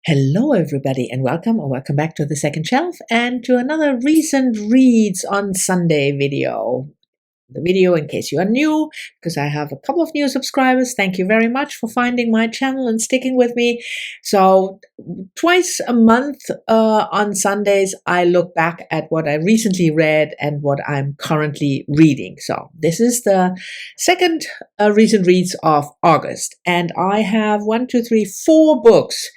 Hello everybody and welcome back to the second shelf and to another recent reads on Sunday video. The video, in case you are new, because I have a couple of new subscribers. Thank you very much for finding my channel and sticking with me. So twice a month on Sundays, I look back at what I recently read and what I'm currently reading. So this is the second recent reads of August, and I have 4 books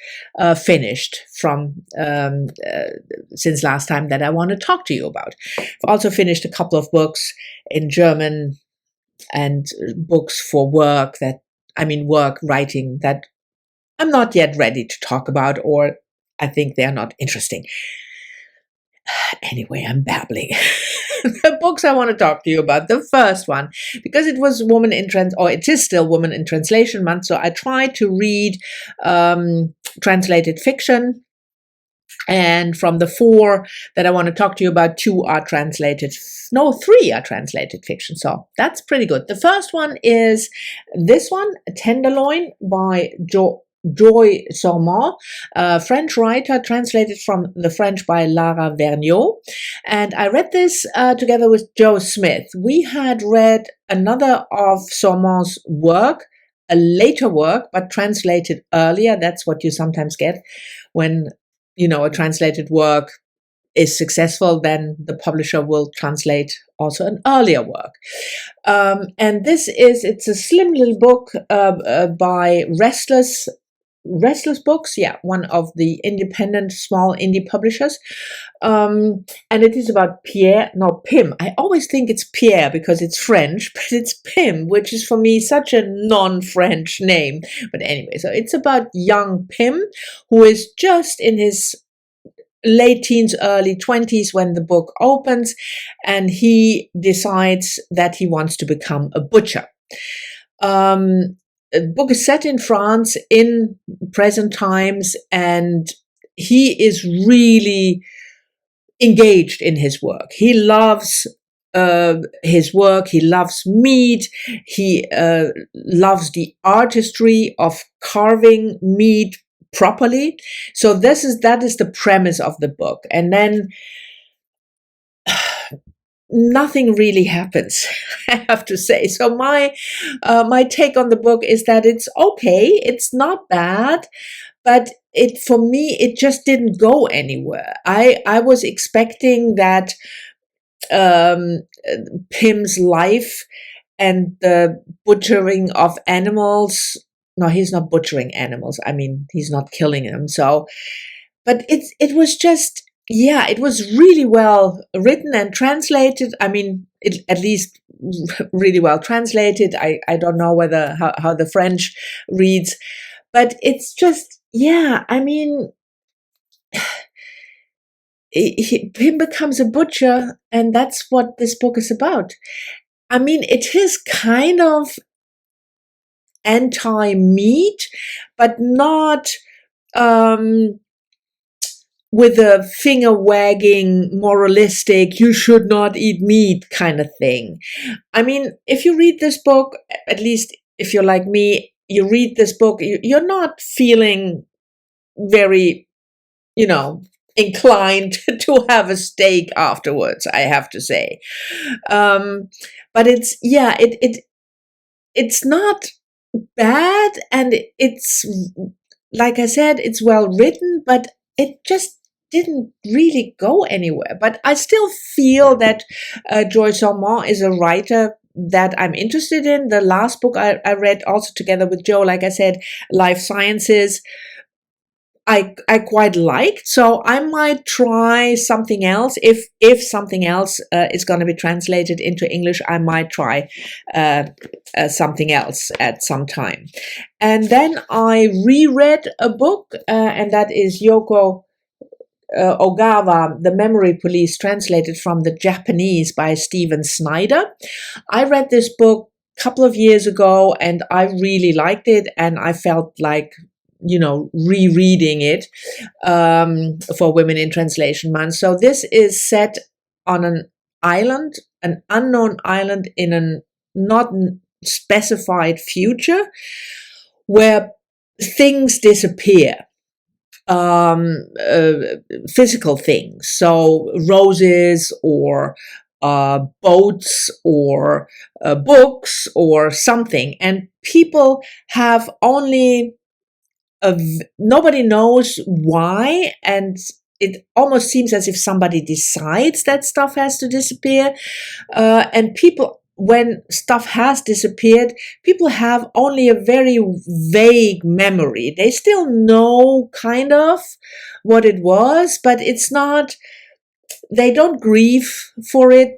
finished from since last time that I want to talk to you about. I've also finished a couple of books in German and books for work work writing that I'm not yet ready to talk about, or I think they are not interesting. Anyway, I'm babbling. The books I want to talk to you about, the first one, because it was it is still Woman in Translation Month, so I tried to read translated fiction. And from the 4 that I want to talk to you about, 3 are translated fiction. So that's pretty good. The first one is this one, Tenderloin by Joy Sormont, a French writer, translated from the French by Lara Vergniaud. And I read this together with Joe Smith. We had read another of Sormont's work, a later work, but translated earlier. That's what you sometimes get when a translated work is successful, then the publisher will translate also an earlier work. And it's a slim little book by Restless Books, one of the independent small indie publishers. And it is about Pim. I always think it's Pierre because it's French, but it's Pim, which is for me such a non-French name. But anyway, so it's about young Pim, who is just in his late teens, early 20s when the book opens, and he decides that he wants to become a butcher. The book is set in France in present times, and he is really engaged in his work. He loves his work. He loves meat. He loves the artistry of carving meat properly. So that is the premise of the book. And then nothing really happens, I have to say. So my take on the book is that it's okay, it's not bad, but for me it just didn't go anywhere. I was expecting that Pim's life and the butchering of animals. No, he's not butchering animals. I mean, he's not killing them. So, but it was just. Yeah, it was really well written and translated. I mean, at least really well translated. I don't know how the French reads, but it's just, I mean, Pim becomes a butcher, and that's what this book is about. I mean, it is kind of anti-meat, but not with a finger-wagging, moralistic, you should not eat meat kind of thing. I mean, if you read this book, at least if you're like me, you read this book, you're not feeling very, inclined to have a steak afterwards, I have to say. But it's not bad, and it's, like I said, it's well written, but it just didn't really go anywhere. But I still feel that Joy Sormont is a writer that I'm interested in. The last book I read, also together with Joe, like I said, Life Sciences, I quite liked. So I might try something else. If something else is going to be translated into English, I might try something else at some time. And then I reread a book, and that is Yoko Ogawa, The Memory Police, translated from the Japanese by Stephen Snyder. I read this book a couple of years ago, and I really liked it, and I felt like rereading it for Women in Translation Month. So this is set on an unknown island in a not specified future where things disappear. physical things. So roses or boats or books or something. And people have only nobody knows why, and it almost seems as if somebody decides that stuff has to disappear. And people, when stuff has disappeared, people have only a very vague memory. They still know kind of what it was, but it's not, they don't grieve for it.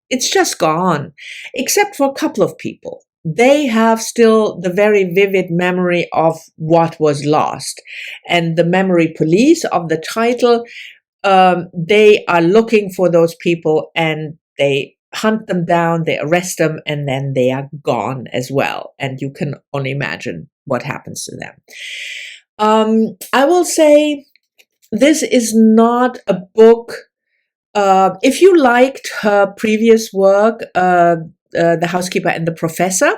It's just gone, except for a couple of people. They have still the very vivid memory of what was lost. And the memory police of the title, they are looking for those people and they hunt them down, they arrest them, and then they are gone as well. And you can only imagine what happens to them. I will say this is not a book. If you liked her previous work, The Housekeeper and the Professor,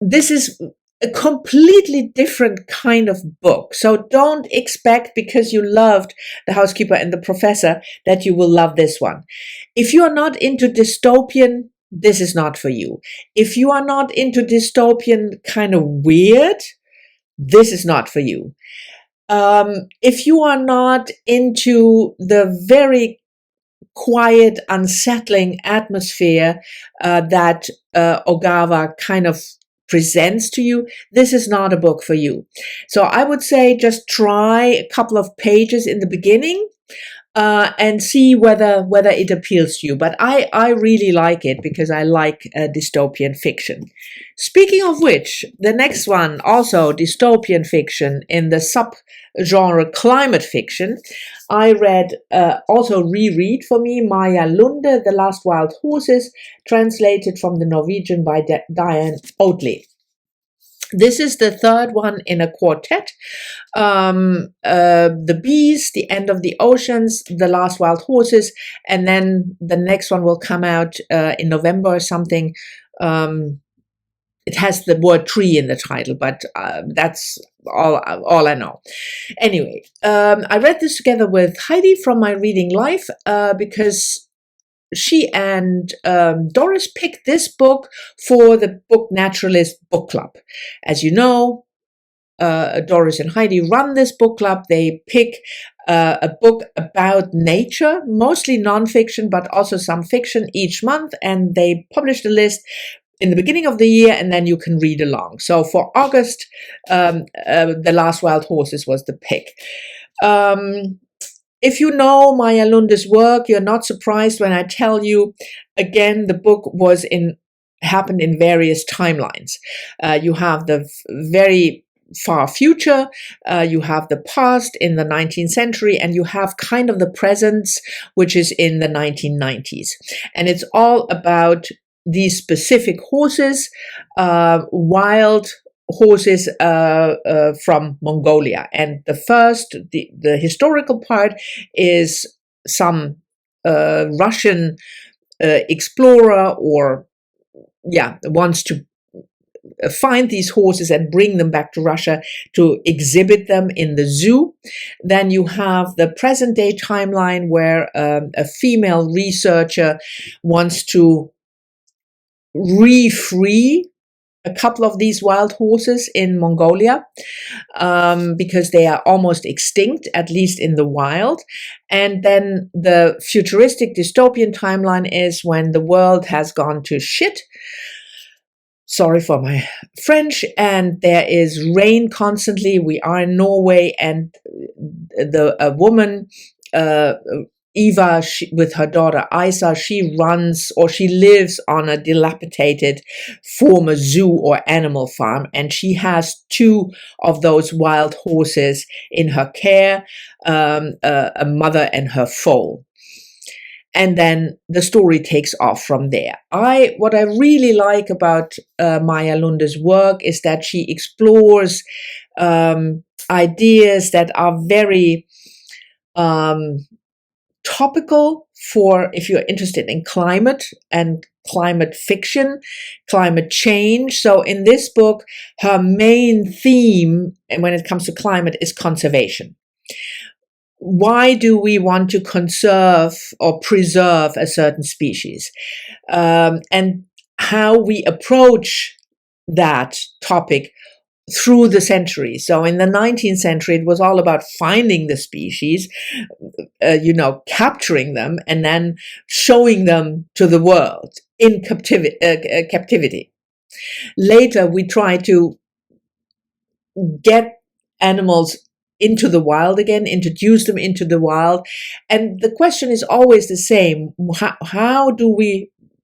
this is a completely different kind of book. So don't expect, because you loved The Housekeeper and the Professor, that you will love this one. If you are not into dystopian, this is not for you. If you are not into dystopian kind of weird, this is not for you. If you are not into the very quiet, unsettling atmosphere that Ogawa kind of presents to you, this is not a book for you. So I would say just try a couple of pages in the beginning and see whether it appeals to you. But I really like it because I like dystopian fiction. Speaking of which, the next one, also dystopian fiction in the subgenre climate fiction, I read, also reread for me, Maja Lunde, The Last Wild Horses, translated from the Norwegian by Diane Oatley. This is the third one in a quartet. The Bees, The End of the Oceans, The Last Wild Horses, and then the next one will come out in November or something. It has the word tree in the title, but that's all I know. Anyway, I read this together with Heidi from my reading life because she and Doris picked this book for the Book Naturalist Book Club. As you know, Doris and Heidi run this book club. They pick a book about nature, mostly nonfiction, but also some fiction each month, and they publish the list in the beginning of the year, and then you can read along. So for August, The Last Wild Horses was the pick. If you know Maja Lunde's work, you're not surprised when I tell you, again, the book happened in various timelines. You have the very far future, you have the past in the 19th century, and you have kind of the present, which is in the 1990s. And it's all about these specific horses, wild horses from Mongolia. And the historical part is some Russian explorer wants to find these horses and bring them back to Russia to exhibit them in the zoo. Then you have the present day timeline where a female researcher wants to re-free a couple of these wild horses in Mongolia because they are almost extinct, at least in the wild. And then the futuristic dystopian timeline is when the world has gone to shit. Sorry for my French. And there is rain constantly. We are in Norway, and a woman, Eva, with her daughter Isa, she lives on a dilapidated former zoo or animal farm, and she has two of those wild horses in her care, a mother and her foal. And then the story takes off from there. What I really like about Maja Lunde's work is that she explores ideas that are very topical for if you're interested in climate and climate fiction, climate change. So in this book, her main theme when it comes to climate is conservation. Why do we want to conserve or preserve a certain species? And how we approach that topic through the centuries. So in the 19th century, it was all about finding the species, capturing them, and then showing them to the world in captivity. Later, we try to get animals into the wild again, introduce them into the wild. And the question is always the same.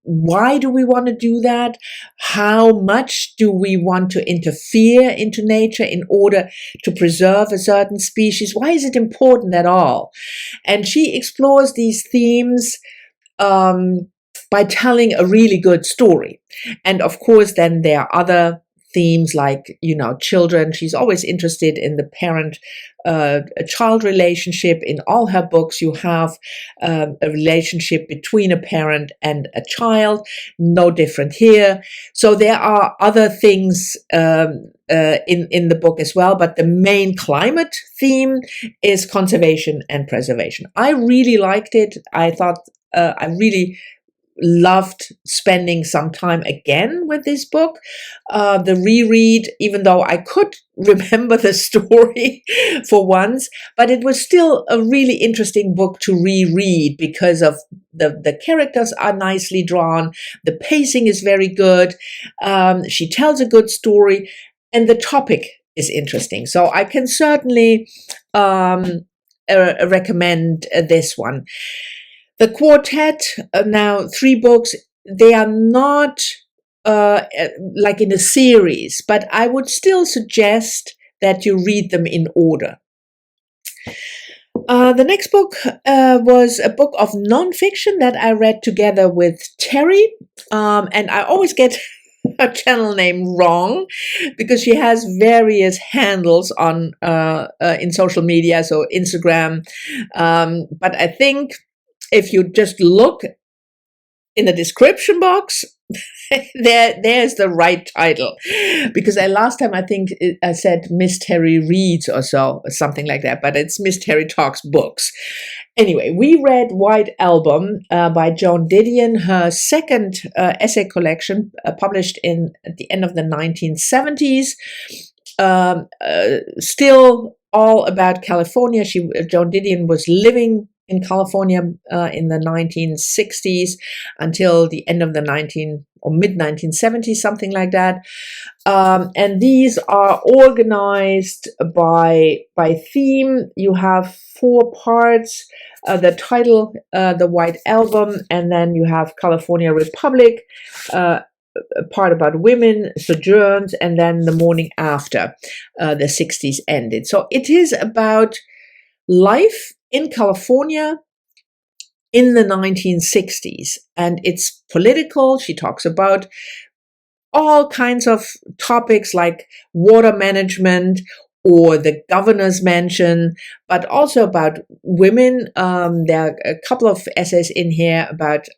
Why do we want to do that? How much do we want to interfere into nature in order to preserve a certain species? Why is it important at all? And she explores these themes by telling a really good story. And of course, then there are other themes like, children. She's always interested in the parent-child relationship. In all her books, you have a relationship between a parent and a child. No different here. So there are other things in the book as well, but the main climate theme is conservation and preservation. I really liked it. I thought I really loved spending some time again with this book. The reread, even though I could remember the story for once, but it was still a really interesting book to reread because of the characters are nicely drawn. The pacing is very good. She tells a good story, and the topic is interesting. So I can certainly recommend this one. The quartet, now 3 books, they are not like in a series, but I would still suggest that you read them in order. The next book was a book of nonfiction that I read together with Terri, and I always get her channel name wrong because she has various handles on in social media, so Instagram, but I think if you just look in the description box, there's the right title. Because last time I think I said Miss Terri Reads or something like that, but it's Miss Terri Talks Books. Anyway, we read White Album by Joan Didion, her second essay collection published at the end of the 1970s. Still all about California. Joan Didion was living in California in the 1960s until the end of the mid-1970s, something like that. And these are organized by theme. You have 4 parts. The title, The White Album, and then you have California Republic, a part about women, sojourns, and then the morning after the 60s ended. So it is about life in California in the 1960s, and it's political. She talks about all kinds of topics like water management or the governor's mansion, but also about women. There are a couple of essays in here about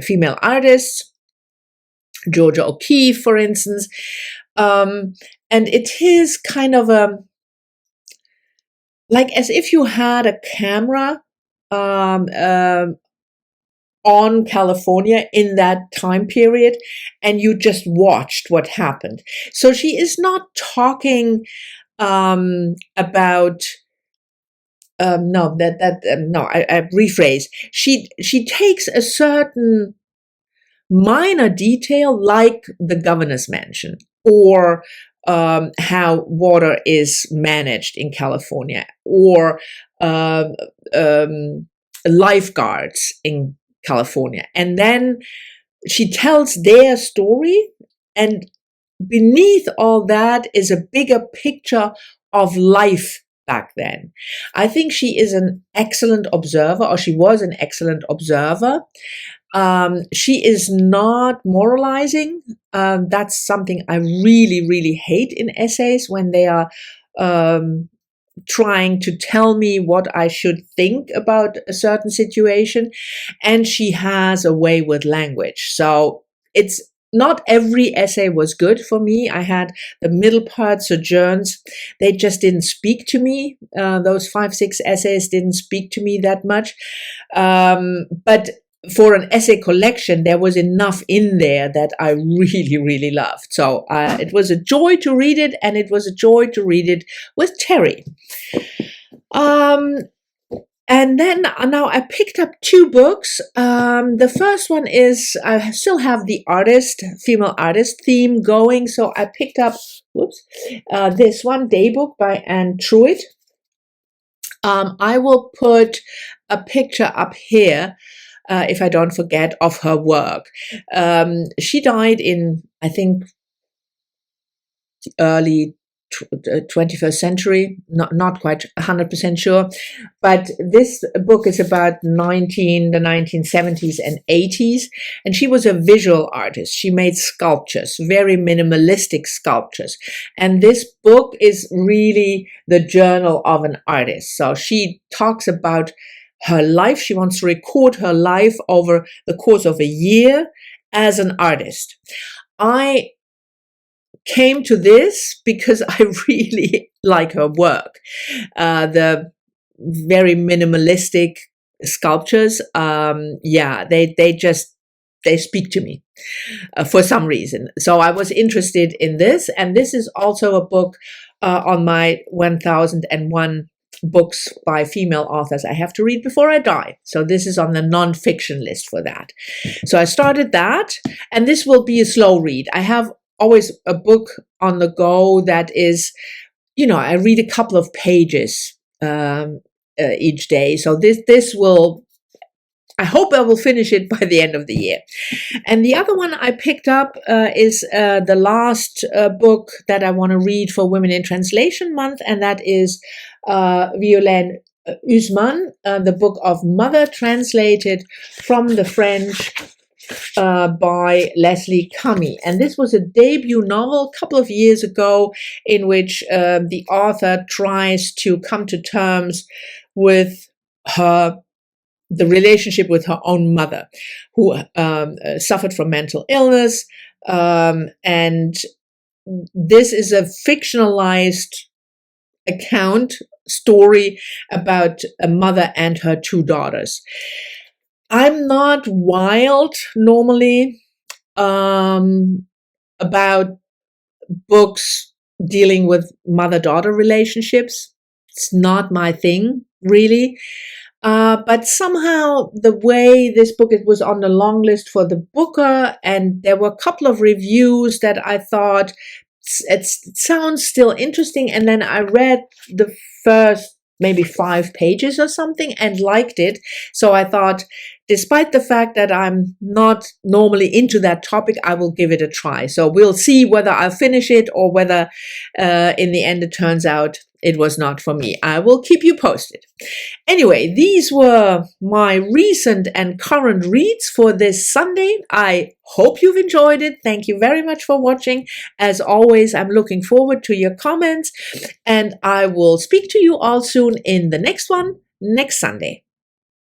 female artists, Georgia O'Keeffe, for instance, and it is kind of like as if you had a camera on California in that time period and you just watched what happened. So she is not talking about I rephrase. She takes a certain minor detail like the governor's mansion or how water is managed in California, or lifeguards in California. And then she tells their story, and beneath all that is a bigger picture of life back then. I think she is an excellent observer, or she was an excellent observer. She is not moralizing. That's something I really, really hate in essays, when they are trying to tell me what I should think about a certain situation. And she has a way with language. So it's not every essay was good for me. I had the middle part, Sojourns. They just didn't speak to me. Those 5-6 essays didn't speak to me that much. But for an essay collection, there was enough in there that I really, really loved. So it was a joy to read it, and it was a joy to read it with Terri. And then now I picked up 2 books. The first one is, I still have the female artist theme going. So I picked up, this one, Daybook by Anne Truitt. I will put a picture up here, if I don't forget, of her work. She died in, I think, early 21st century, not quite 100% sure, but this book is about the 1970s and 80s, and she was a visual artist. She made sculptures, very minimalistic sculptures, and this book is really the journal of an artist. So she talks about her life. She wants to record her life over the course of a year as an artist. I came to this because I really like her work. The very minimalistic sculptures, they speak to me for some reason. So I was interested in this, and this is also a book on my 1001 books by female authors I have to read before I die. So this is on the non-fiction list for that. So I started that, and this will be a slow read. I have always a book on the go that is, I read a couple of pages each day. So this will, I hope I will finish it by the end of the year. And the other one I picked up is the last book that I want to read for Women in Translation Month, and that is Violaine Huisman, the book of Mother, translated from the French by Leslie Camhi. And this was a debut novel a couple of years ago in which the author tries to come to terms with the relationship with her own mother, who suffered from mental illness. And this is a fictionalized story about a mother and her 2 daughters. I'm not wild normally about books dealing with mother-daughter relationships. It's not my thing, really. But somehow the way this book, it was on the long list for the Booker, and there were a couple of reviews that I thought it sounds still interesting. And then I read the first maybe 5 pages or something and liked it. So I thought, despite the fact that I'm not normally into that topic, I will give it a try. So we'll see whether I'll finish it or whether in the end it turns out it was not for me. I will keep you posted. Anyway, these were my recent and current reads for this Sunday. I hope you've enjoyed it. Thank you very much for watching. As always, I'm looking forward to your comments, and I will speak to you all soon in the next one, next Sunday.